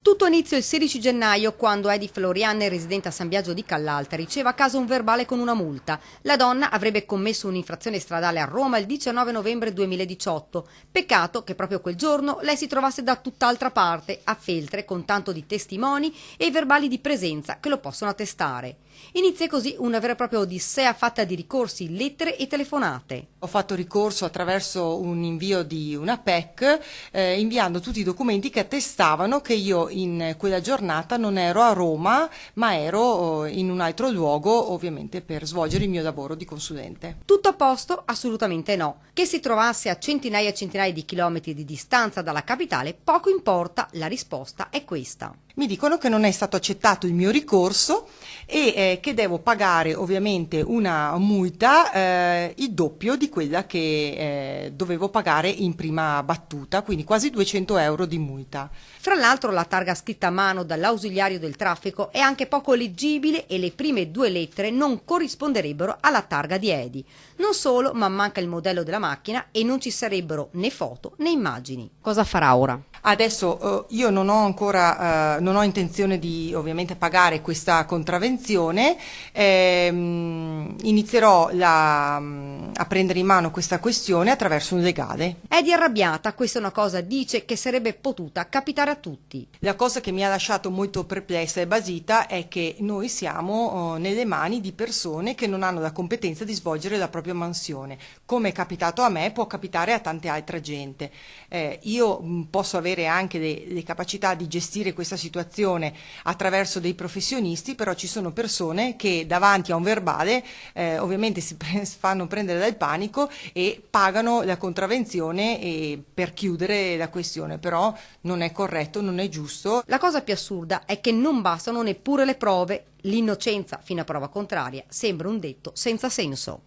Tutto inizia il 16 gennaio quando Edi Florian, residente a San Biagio di Callalta, riceve a casa un verbale con una multa. La donna avrebbe commesso un'infrazione stradale a Roma il 19 novembre 2018. Peccato che proprio quel giorno lei si trovasse da tutt'altra parte, a Feltre, con tanto di testimoni e verbali di presenza che lo possono attestare. Inizia così una vera e propria odissea fatta di ricorsi, lettere e telefonate. Ho fatto ricorso attraverso un invio di una PEC, inviando tutti i documenti che attestavano che io in quella giornata non ero a Roma, ma ero in un altro luogo, ovviamente per svolgere il mio lavoro di consulente. Tutto a posto? Assolutamente no. Che si trovasse a centinaia e centinaia di chilometri di distanza dalla capitale, poco importa, la risposta è questa. Mi dicono che non è stato accettato il mio ricorso e che devo pagare ovviamente una multa il doppio di quella che dovevo pagare in prima battuta, quindi quasi 200 euro di multa. Fra l'altro la targa scritta a mano dall'ausiliario del traffico è anche poco leggibile e le prime due lettere non corrisponderebbero alla targa di Edi. Non solo, ma manca il modello della macchina e non ci sarebbero né foto né immagini. Cosa farà ora? Adesso io non ho ancora, non ho intenzione di ovviamente pagare questa contravvenzione, inizierò a prendere in mano questa questione attraverso un legale. Edi arrabbiata, questa è una cosa, dice, che sarebbe potuta capitare a tutti. La cosa che mi ha lasciato molto perplessa e basita è che noi siamo nelle mani di persone che non hanno la competenza di svolgere la propria mansione. Come è capitato a me, può capitare a tante altre gente. Io posso avere anche le capacità di gestire questa situazione attraverso dei professionisti, però ci sono persone che davanti a un verbale ovviamente si fanno prendere dal panico e pagano la contravvenzione per chiudere la questione, però non è corretto, non è giusto. La cosa più assurda è che non bastano neppure le prove. L'innocenza fino a prova contraria sembra un detto senza senso.